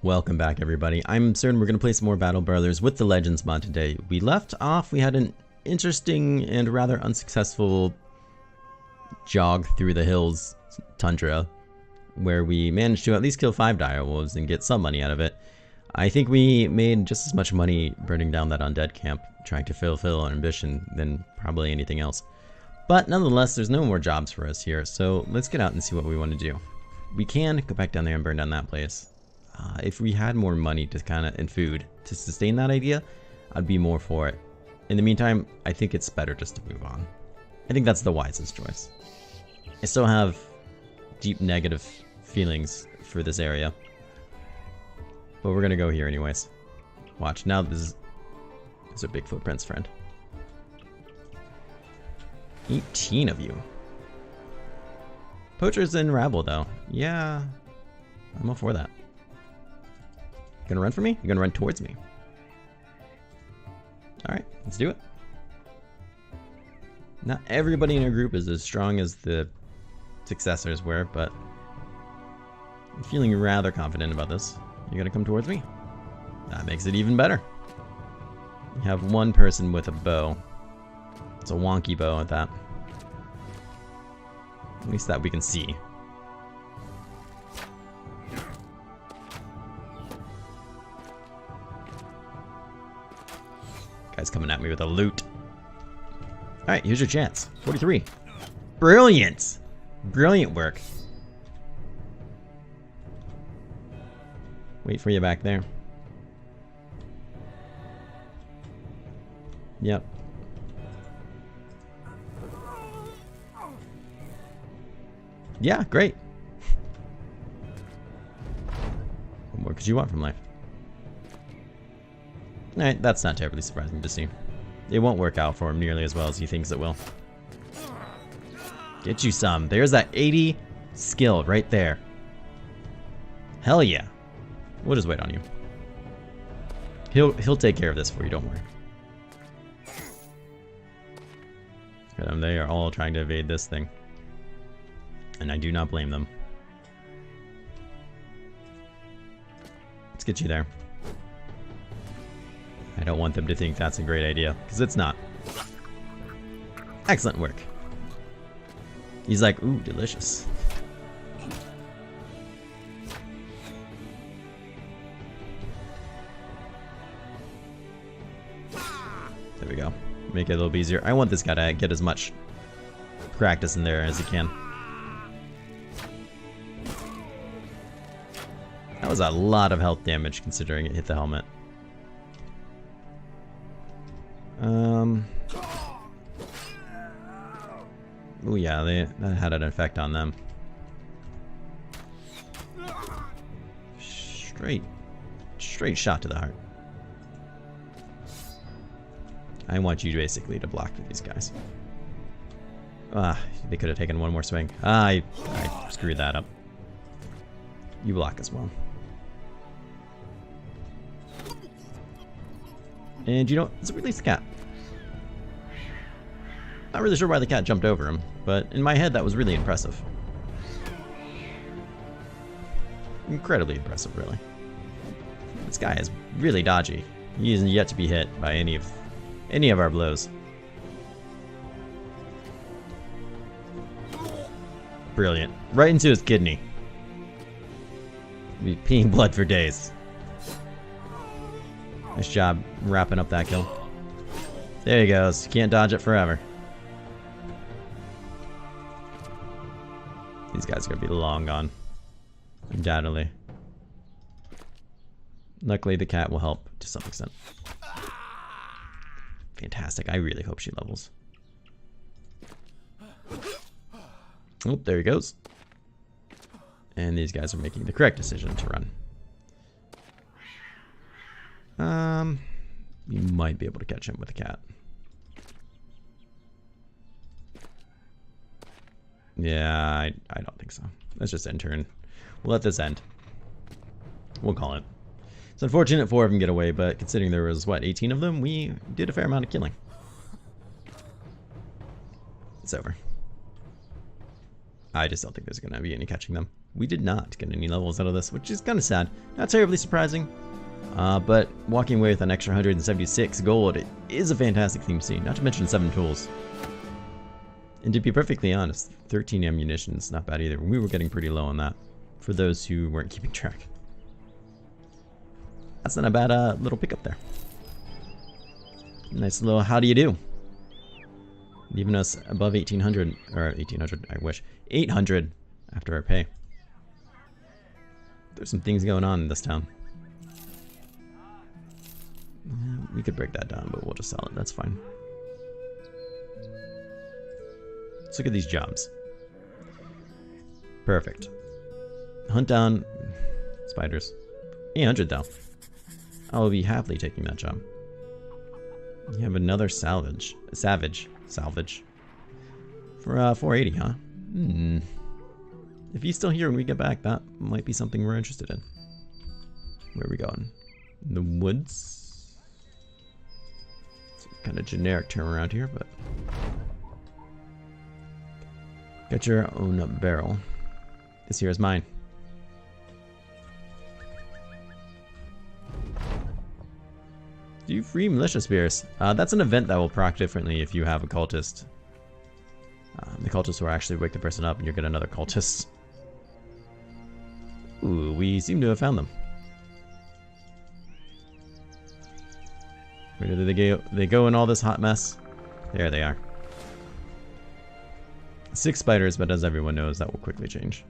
Welcome back, everybody. I'm Absurdum. We're going to play some more Battle Brothers with the Legends mod today. We left off, we had an interesting and rather unsuccessful jog through the hills tundra, where we managed to at least kill 5 direwolves and get some money out of it. I think we made just as much money burning down that undead camp, trying to fulfill our ambition, than probably anything else. But nonetheless, there's no more jobs for us here, so let's get out and see what we want to do. We can go back down there and burn down that place. If we had more money to and food to sustain that idea, I'd be more for it. In the meantime, I think it's better just to move on. I think that's the wisest choice. I still have deep negative feelings for this area, but we're gonna go here anyways. Watch, now these are big footprints, friend. 18 of you. Poachers and rabble, though. Yeah, I'm all for that. You gonna run for me? You're gonna run towards me. Alright, let's do it. Not everybody in our group is as strong as the successors were, but I'm feeling rather confident about this. You're gonna come towards me? That makes it even better. You have one person with a bow. It's a wonky bow at that. At least that we can see. Guy's coming at me with a loot. Alright, here's your chance. 43. Brilliant! Brilliant work. Wait for you back there. Yep. Yeah, great. What more could you want from life? Alright, that's not terribly surprising to see. It won't work out for him nearly as well as he thinks it will. Get you some. There's that 80 skill right there. Hell yeah. We'll just wait on you. He'll take care of this for you, don't worry. They are all trying to evade this thing. And I do not blame them. Let's get you there. I don't want them to think that's a great idea, because it's not. Excellent work. He's like, ooh, delicious. There we go. Make it a little easier. I want this guy to get as much practice in there as he can. That was a lot of health damage considering it hit the helmet. Oh yeah, that had an effect on them. Straight shot to the heart. I want you basically to block these guys. They could have taken one more swing. I screwed that up. You block as well. And you know, let's release the cat. Not really sure why the cat jumped over him, but in my head that was really impressive. Incredibly impressive, really. This guy is really dodgy. He isn't yet to be hit by any of our blows. Brilliant. Right into his kidney. Be peeing blood for days. Nice job wrapping up that kill. There he goes. Can't dodge it forever. These guys are gonna be long gone. Undoubtedly. Luckily the cat will help to some extent. Fantastic. I really hope she levels. Oh, there he goes. And these guys are making the correct decision to run. You might be able to catch him with a cat. Yeah, I don't think so. Let's just end turn. We'll let this end. We'll call it. It's unfortunate 4 of them get away, but considering there was, what, 18 of them, we did a fair amount of killing. It's over. I just don't think there's going to be any catching them. We did not get any levels out of this, which is kind of sad. Not terribly surprising, but walking away with an extra 176 gold, it is a fantastic theme scene, not to mention 7 tools. And to be perfectly honest, 13 ammunition is not bad either. We were getting pretty low on that, for those who weren't keeping track. That's not a bad little pickup there. Nice little how do you do. Leaving us above 1800, or 1800, I wish. 800 after our pay. There's some things going on in this town. We could break that down, but we'll just sell it. That's fine. Let's look at these jobs. Perfect. Hunt down spiders. 800 though. I'll be happily taking that job. You have another salvage for 480, huh? If he's still here when we get back, that might be something we're interested in. Where are we going? In the woods. It's kind of generic term around here, but got your own barrel. This here is mine. Do you free militia spears? That's an event that will proc differently if you have a cultist. The cultist will actually wake the person up and you'll get another cultist. Ooh, we seem to have found them. Where did they go? They go in all this hot mess? There they are. 6 spiders, but as everyone knows, that will quickly change.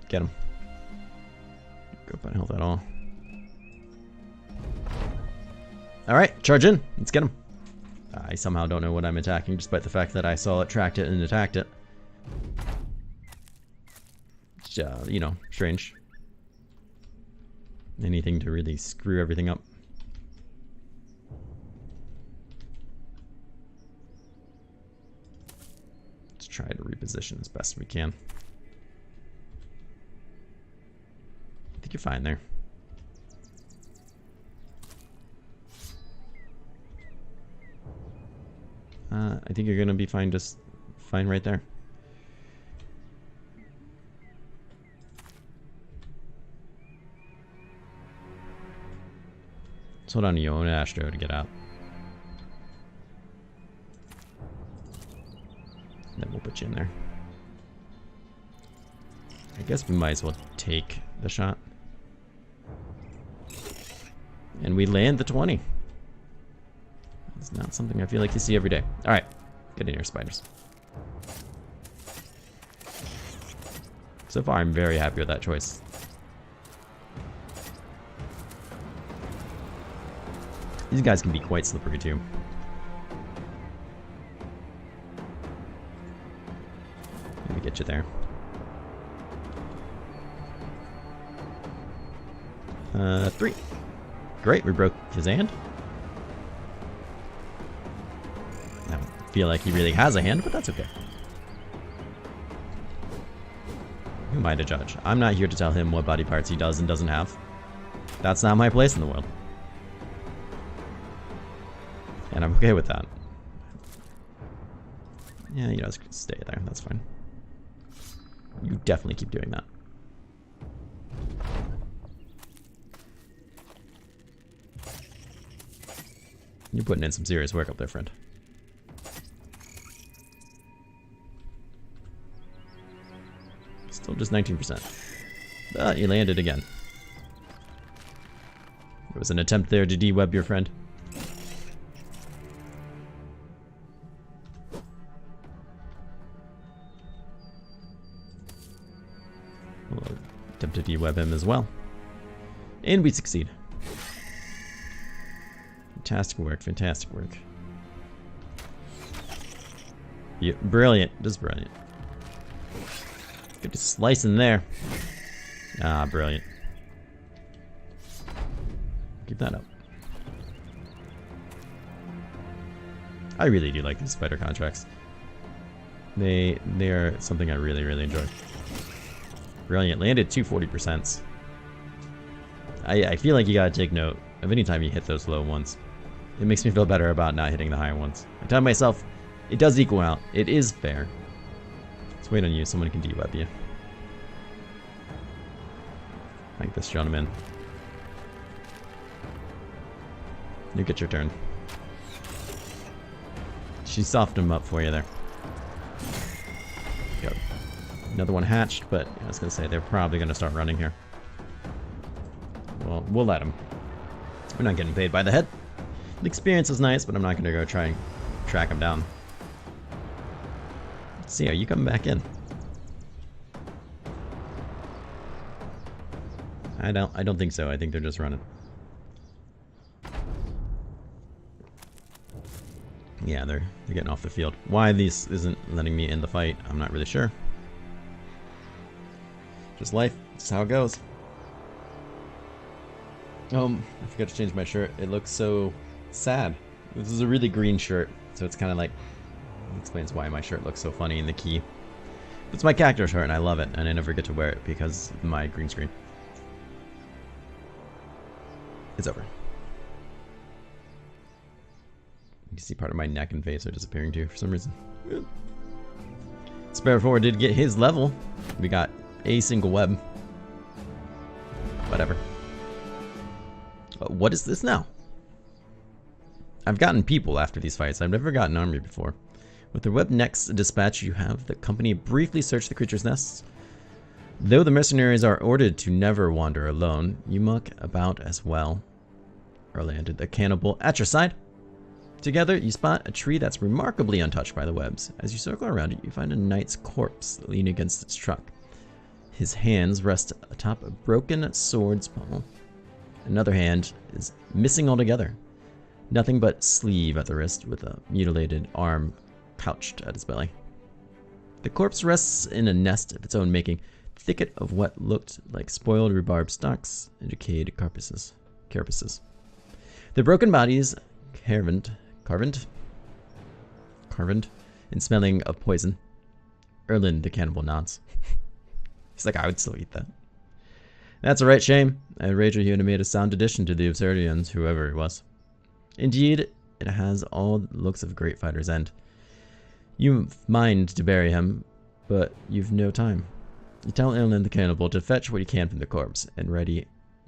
Get him. Go up on health at all. Alright, charge in. Let's get him. I somehow don't know what I'm attacking, despite the fact that I saw it, tracked it, and attacked it. You know, strange. Anything to really screw everything up. Let's try to reposition as best we can. I think you're fine there. I think you're gonna be fine, just fine right there. Let's hold on to your own Astro to get out. And then we'll put you in there. I guess we might as well take the shot. And we land the 20. It's not something I feel like you see every day. Alright, get in here, spiders. So far, I'm very happy with that choice. These guys can be quite slippery too. Let me get you there. 3. Great, we broke his hand. I don't feel like he really has a hand, but that's okay. Who am I to judge? I'm not here to tell him what body parts he does and doesn't have. That's not my place in the world. And I'm okay with that. Yeah, you know, just stay there. That's fine. You definitely keep doing that. You're putting in some serious work up there, friend. Still just 19%. But you landed again. There was an attempt there to de-web your friend. We'll attempt to de-web him as well. And we succeed. Fantastic work, fantastic work. Yeah, brilliant, just brilliant. Good to slice in there. Ah, brilliant. Keep that up. I really do like these spider contracts. They are something I really, really enjoy. Brilliant, landed 240%. I feel like you gotta take note of any time you hit those low ones. It makes me feel better about not hitting the higher ones. I tell myself, It does equal out. It is fair. Let's wait on you. Someone can de-web you. Like this gentleman. You get your turn. She softened him up for you there. Yep. Another one hatched, but I was going to say they're probably going to start running here. Well, we'll let them. We're not getting paid by the head. The experience is nice, but I'm not going to go try and track them down. Let's see, are you coming back in? I don't think so. I think they're just running. Yeah, they're getting off the field. Why this isn't letting me end the fight, I'm not really sure. Just life. Just how it goes. I forgot to change my shirt. It looks so sad. This is a really green shirt, so it's kind of like it explains why my shirt looks so funny in the key. It's my character shirt, and I love it, and I never get to wear it because of my green screen. It's over. You can see part of my neck and face are disappearing too for some reason. Spare 4 did get his level. We got a single web. Whatever. What is this now? I've gotten people after these fights. I've never gotten army before. With the web next dispatch, you have the company briefly search the creature's nests. Though the mercenaries are ordered to never wander alone, you muck about as well. Or landed the cannibal at your side. Together, you spot a tree that's remarkably untouched by the webs. As you circle around it, you find a knight's corpse leaning against its truck. His hands rest atop a broken sword's pommel. Another hand is missing altogether. Nothing but sleeve at the wrist with a mutilated arm pouched at his belly. The corpse rests in a nest of its own making, thicket of what looked like spoiled rhubarb stalks and decayed carapaces. The broken bodies, carved, and smelling of poison. Erlin, the cannibal, nods. He's like, I would still eat that. That's a right shame. I'd wager he would have made a sound addition to the Absurdians, whoever it was. Indeed, it has all the looks of a great fighter's end. You mind to bury him, but you've no time. You tell Erlin the cannibal to fetch what he can from the corpse, and ready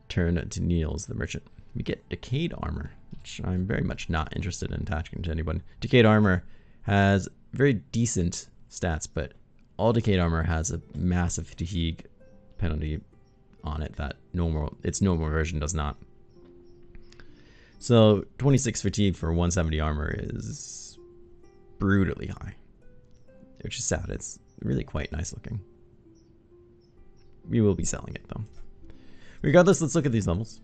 turn to Niels the merchant. We get decayed armor, which I'm very much not interested in attaching to anyone. Decayed armor has very decent stats, but all decayed armor has a massive fatigue penalty on it that its normal version does not. So 26 fatigue for 170 armor is brutally high, which is sad. It's really quite nice looking. We will be selling it though. Regardless, let's look at these levels.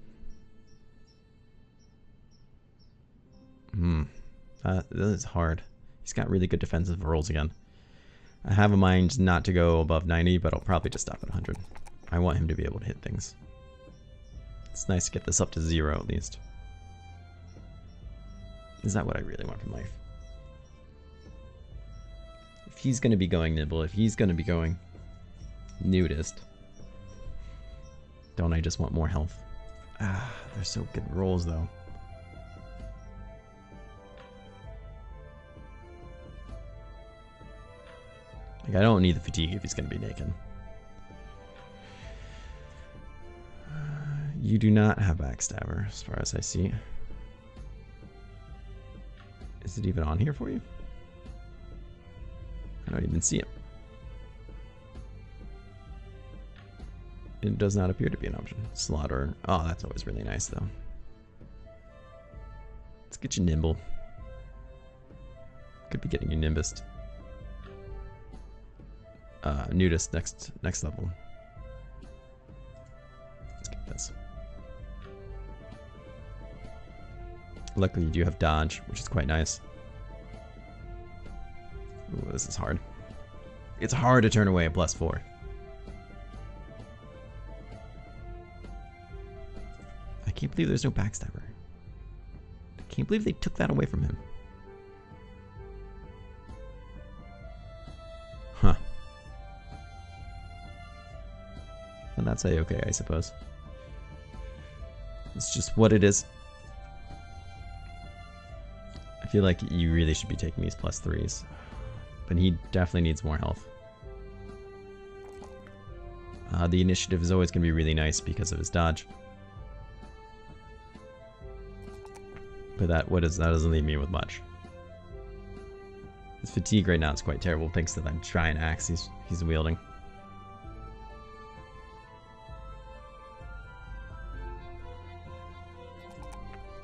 That is hard. He's got really good defensive rolls again. I have a mind not to go above 90, but I'll probably just stop at 100. I want him to be able to hit things. It's nice to get this up to 0 at least. Is that what I really want from life? If he's going to be going nimble, if he's going to be going nudist, don't I just want more health? Ah, they're so good rolls though. Like, I don't need the fatigue if he's going to be naked. You do not have backstabber, as far as I see. Is it even on here for you? I don't even see it. It does not appear to be an option. Slaughter. Oh, that's always really nice, though. Let's get you nimble. Could be getting you nimbus. Nudist next level. Let's get this. Luckily you do have dodge, which is quite nice. Ooh, this is hard. It's hard to turn away a +4. I can't believe there's no backstabber. I can't believe they took that away from him. Huh. Well, that's A-okay, I suppose. It's just what it is. I feel like you really should be taking these +3s. But he definitely needs more health. The initiative is always going to be really nice because of his dodge. But that doesn't leave me with much. His fatigue right now is quite terrible thanks to that giant axe he's wielding.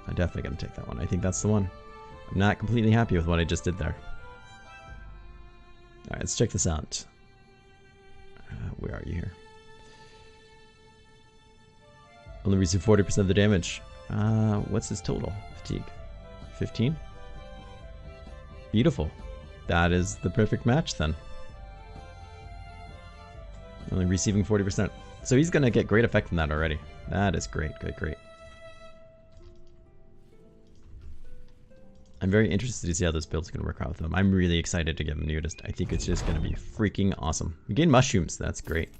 I'm definitely going to take that one. I think that's the one. I'm not completely happy with what I just did there. Alright, let's check this out. Where are you here? Only receive 40% of the damage. What's his total? Fatigue. 15? Beautiful. That is the perfect match then. Only receiving 40%. So he's going to get great effect from that already. That is great, great, great. I'm very interested to see how this build's going to work out with them. I'm really excited to get them nudist. I think it's just going to be freaking awesome. We gain mushrooms. That's great.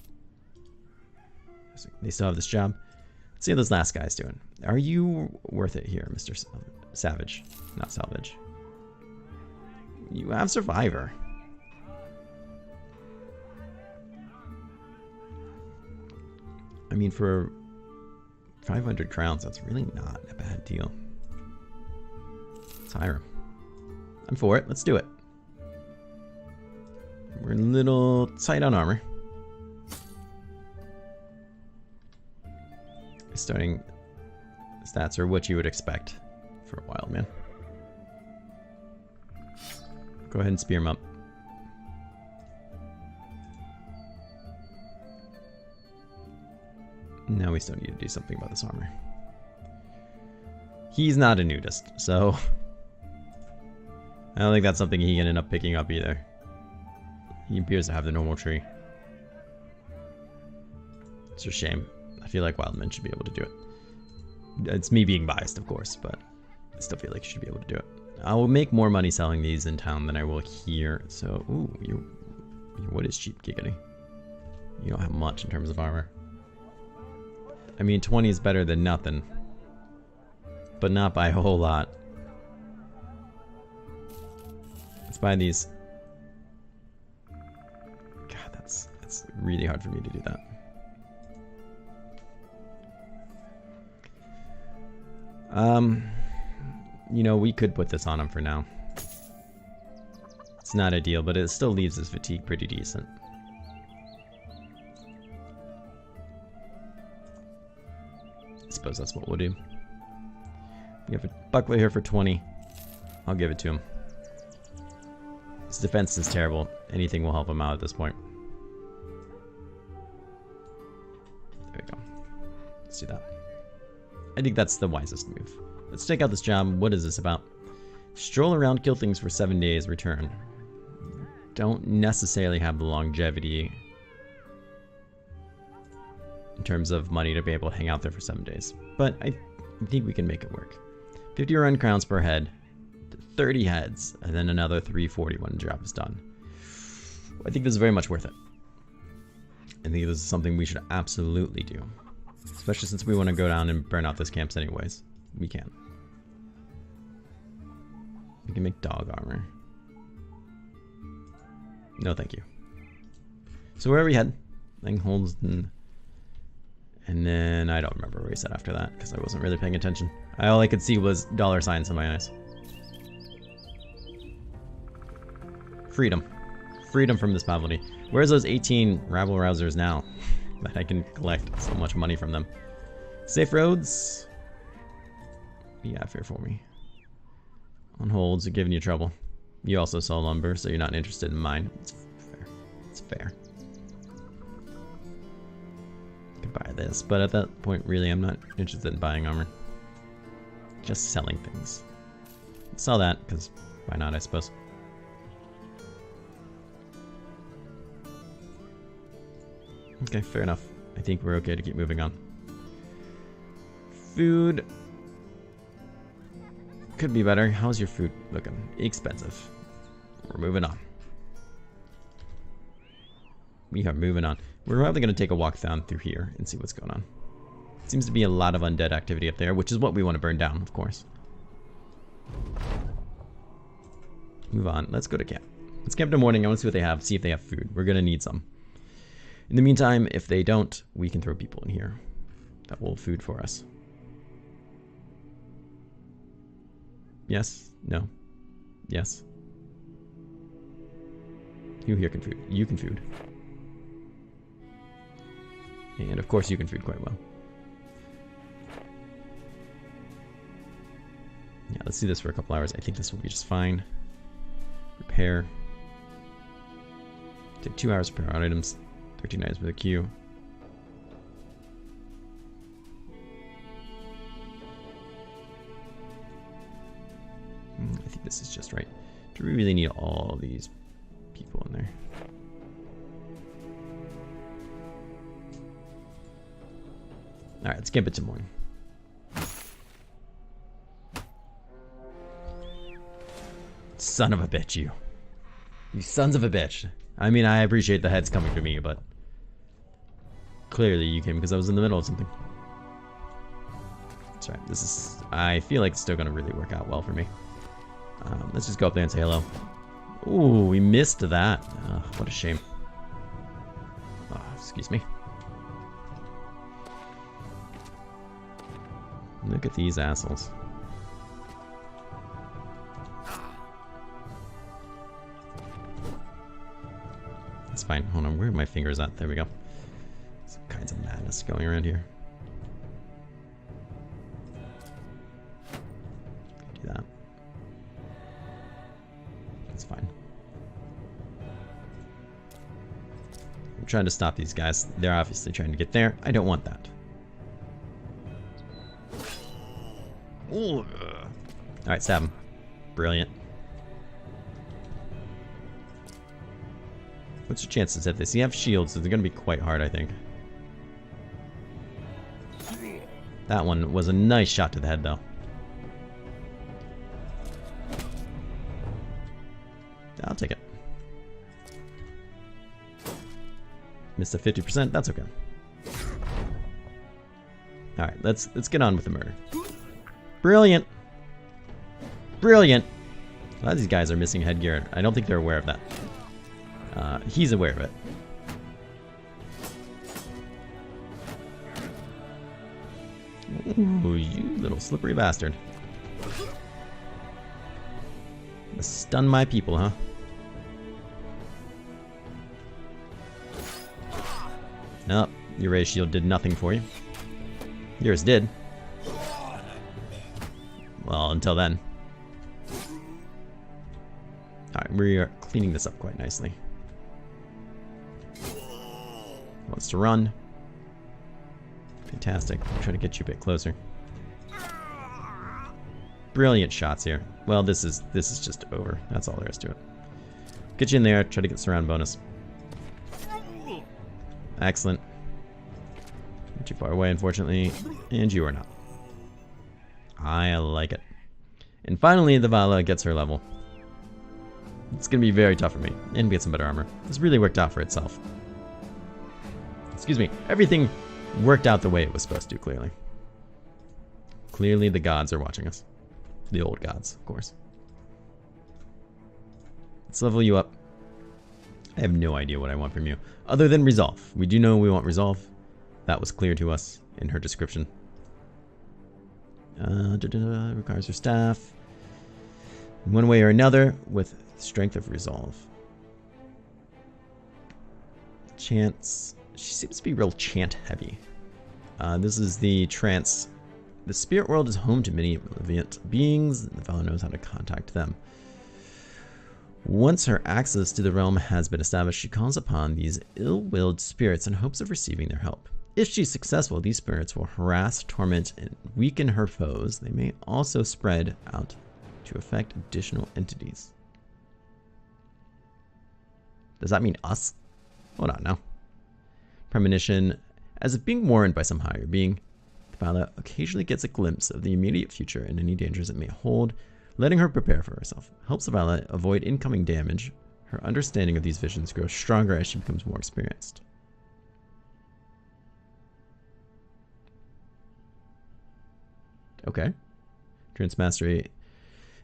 They still have this job. Let's see how those last guy's doing. Are you worth it here, Mr. Savage? Not Salvage. You have Survivor. I mean, for 500 crowns, that's really not a bad deal. Let's hire him. I'm for it. Let's do it. We're a little tight on armor. Starting stats are what you would expect for a wild man. Go ahead and spear him up. Now we still need to do something about this armor. He's not a nudist, so I don't think that's something he can end up picking up either. He appears to have the normal tree. It's a shame. I feel like wild men should be able to do it. It's me being biased, of course, but I still feel like you should be able to do it. I will make more money selling these in town than I will here. So, ooh, your wood is cheap, giggity. You don't have much in terms of armor. I mean, 20 is better than nothing, but not by a whole lot. Let's buy these. God, it's really hard for me to do that. You know, we could put this on him for now. It's not ideal, but it still leaves his fatigue pretty decent. I suppose that's what we'll do. We have a buckler here for 20. I'll give it to him. His defense is terrible. Anything will help him out at this point. There we go. Let's do that. I think that's the wisest move. Let's take out this job. What is this about? Stroll around, kill things for 7 days, return. Don't necessarily have the longevity in terms of money to be able to hang out there for 7 days. But I think we can make it work. 50 run crowns per head, 30 heads, and then another 340 when the job is done. I think this is very much worth it. I think this is something we should absolutely do. Especially since we want to go down and burn out this camp anyways. We can. We can make dog armor. No, thank you. So where are we heading? Langholdston. And then I don't remember where we said after that because I wasn't really paying attention. All I could see was $signs in my eyes. Freedom. Freedom from this poverty. Where's those 18 rabble rousers now that I can collect so much money from them? Safe roads. Yeah, fair for me. On holds, are giving you trouble. You also sell lumber, so you're not interested in mine. It's fair. It's fair. I could buy this, but at that point, really, I'm not interested in buying armor. Just selling things. Sell that, because why not, I suppose. Okay, fair enough. I think we're okay to keep moving on. Food. Could be better. How's your food looking? Expensive. We're moving on. We are moving on. We're probably going to take a walk down through here and see what's going on. Seems to be a lot of undead activity up there, which is what we want to burn down, of course. Move on. Let's go to camp. Let's camp in the morning. I want to see what they have. See if they have food. We're going to need some. In the meantime, if they don't, we can throw people in here that will food for us. Yes? No? Yes? Who here can food? You can food. And of course you can food quite well. Yeah, let's do this for a couple hours. I think this will be just fine. Repair. Take 2 hours to repair our items. 13 items with a queue. I think this is just right. Do we really need all these people in there? Alright, let's camp it to morning. Son of a bitch, you. You sons of a bitch. I mean, I appreciate the heads coming to me, but clearly you came because I was in the middle of something. That's right. This is... I feel like it's still going to really work out well for me. Let's just go up there and say hello. Ooh, we missed that. What a shame. Excuse me. Look at these assholes. That's fine. Hold on, where are my fingers at? There we go. Some kinds of madness going around here. Do that. That's fine. I'm trying to stop these guys. They're obviously trying to get there. I don't want that. Ooh. Alright, stab him. Brilliant. What's your chances at this? You have shields, so they're going to be quite hard, I think. That one was a nice shot to the head, though. I'll take it. Missed a 50%. That's okay. All right, let's get on with the murder. Brilliant. Brilliant. A lot of these guys are missing headgear. I don't think they're aware of that. He's aware of it. Ooh, you little slippery bastard. Stun my people, huh? Nope, your ray shield did nothing for you. Yours did. Well, until then. Alright, we are cleaning this up quite nicely. Wants to run. Fantastic. I'll try to get you a bit closer. Brilliant shots here. Well, this is just over. That's all there is to it. Get you in there. Try to get surround bonus. Excellent. Not too far away, unfortunately. And you are not. I like it. And finally, the Vala gets her level. It's going to be very tough for me. And we get some better armor. This really worked out for itself. Excuse me. Everything worked out the way it was supposed to, clearly. Clearly the gods are watching us. The old gods, of course. Let's level you up. I have no idea what I want from you. Other than resolve. We do know we want resolve. That was clear to us in her description. Requires her staff. In one way or another, with strength of resolve. Chants. She seems to be real chant heavy. This is the trance. The spirit world is home to many malevolent beings, and the fellow knows how to contact them. Once her access to the realm has been established, she calls upon these ill-willed spirits in hopes of receiving their help. If she's successful, these spirits will harass, torment, and weaken her foes. They may also spread out to affect additional entities. Does that mean us? Hold on now. Premonition. As if being warned by some higher being, Vala occasionally gets a glimpse of the immediate future and any dangers it may hold, letting her prepare for herself. Helps Vala avoid incoming damage. Her understanding of these visions grows stronger as she becomes more experienced. Okay. Trance mastery.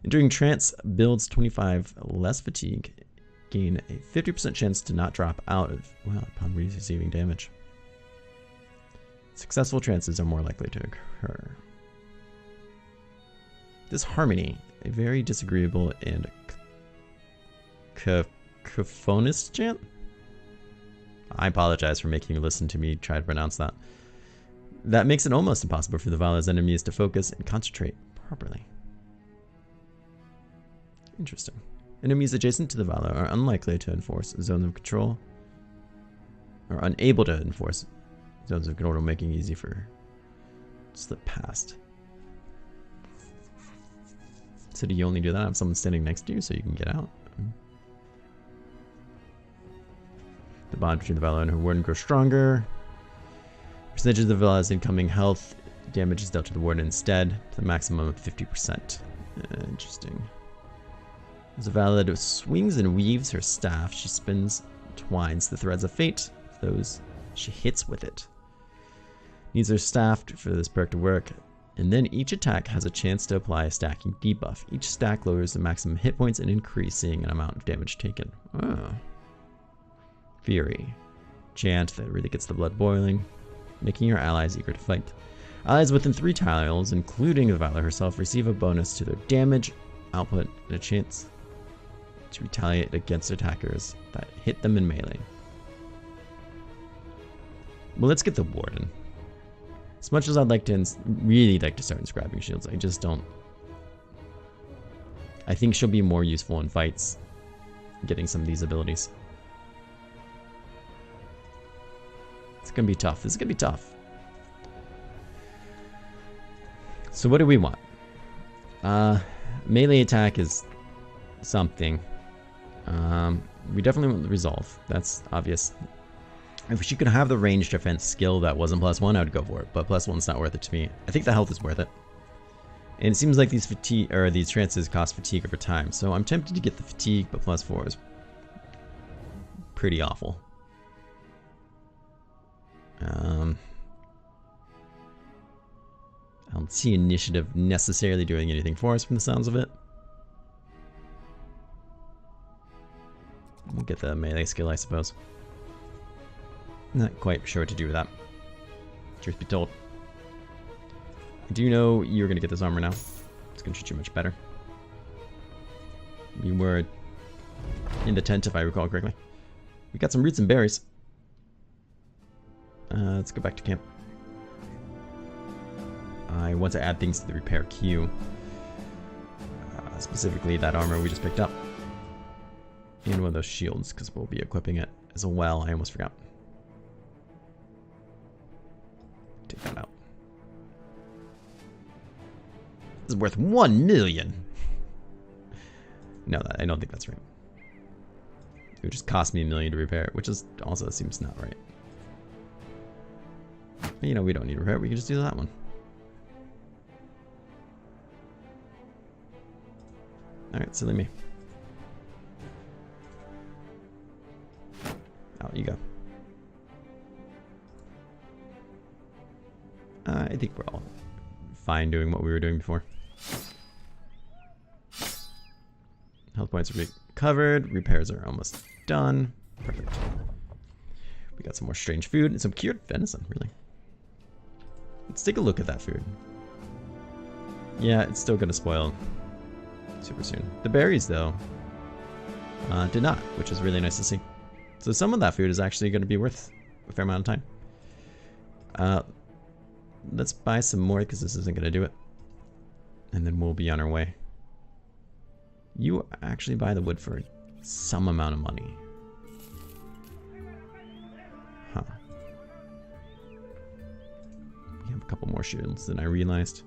During trance, builds 25 less fatigue. Gain a 50% chance to not drop out of, well, upon receiving damage. Successful trances are more likely to occur. This harmony, a very disagreeable and cacophonous chant? I apologize for making you listen to me try to pronounce that. That makes it almost impossible for the Vala's enemies to focus and concentrate properly. Interesting. Enemies adjacent to the Vala are unlikely to enforce zones of control, or unable to enforce zones of control, making it easy for slip past. So do you only do that if someone's standing next to you so you can get out? The bond between the Vala and her warden grows stronger. Percentage of the Vala's incoming health damage is dealt to the warden instead, to the maximum of 50%. Interesting. As the Vala swings and weaves her staff, she spins, twines the threads of fate, those she hits with it. Needs her staff for this perk to work, and then each attack has a chance to apply a stacking debuff. Each stack lowers the maximum hit points and increasing an amount of damage taken. Oh. Fury. Chant that really gets the blood boiling, making your allies eager to fight. Allies within 3 tiles, including the Vala herself, receive a bonus to their damage output and a chance to retaliate against attackers that hit them in melee. Well, let's get the warden. As much as I'd like to really like to start inscribing shields, I just don't. I think she'll be more useful in fights, getting some of these abilities. It's gonna be tough. This is gonna be tough. So what do we want? Melee attack is something. We definitely want the resolve. That's obvious. If she could have the ranged defense skill that wasn't +1, I would go for it. But +1's not worth it to me. I think the health is worth it. And it seems like these fatigue or these trances cost fatigue over time. So I'm tempted to get the fatigue, but +4 is pretty awful. I don't see initiative necessarily doing anything for us from the sounds of it. We'll get the melee skill, I suppose. Not quite sure what to do with that. Truth be told. I do know you're going to get this armor now. It's going to treat you much better. You were in the tent, if I recall correctly. We got some roots and berries. Let's go back to camp. I want to add things to the repair queue. Specifically that armor we just picked up. And one of those shields, because we'll be equipping it as well. I almost forgot. Take that out. This is worth 1 million. No, I don't think that's right. It would just cost me 1 million to repair it, which is also seems not right. But, you know, we don't need to repair it. We can just do that one. Alright, silly me. Out you go. I think we're all fine doing what we were doing before. Health points are recovered. Repairs are almost done. Perfect. We got some more strange food and some cured venison, really. Let's take a look at that food. Yeah, it's still gonna spoil super soon. The berries, though, did not, which is really nice to see. So some of that food is actually going to be worth a fair amount of time. Let's buy some more because this isn't going to do it. And then we'll be on our way. You actually buy the wood for some amount of money. Huh. We have a couple more shields than I realized.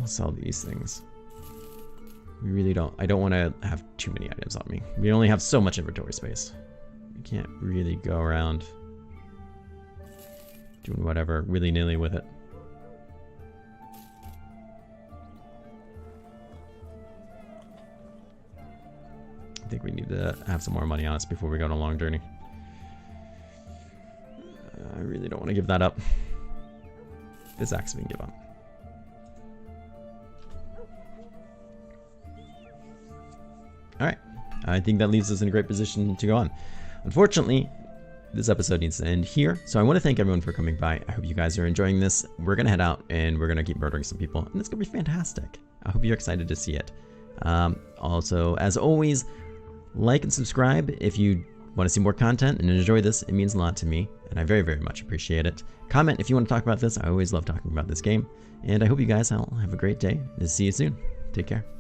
I'll sell these things. We really don't. I don't want to have too many items on me. We only have so much inventory space. We can't really go around doing whatever willy-nilly with it. I think we need to have some more money on us before we go on a long journey. I really don't want to give that up. This axe we can give up. I think that leaves us in a great position to go on. Unfortunately, this episode needs to end here, so I want to thank everyone for coming by. I hope you guys are enjoying this. We're going to head out and we're going to keep murdering some people, and it's going to be fantastic. I hope you're excited to see it. Also, as always, like and subscribe if you want to see more content and enjoy this. It means a lot to me, and I very, very much appreciate it. Comment if you want to talk about this. I always love talking about this game, and I hope you guys all have a great day, and see you soon. Take care.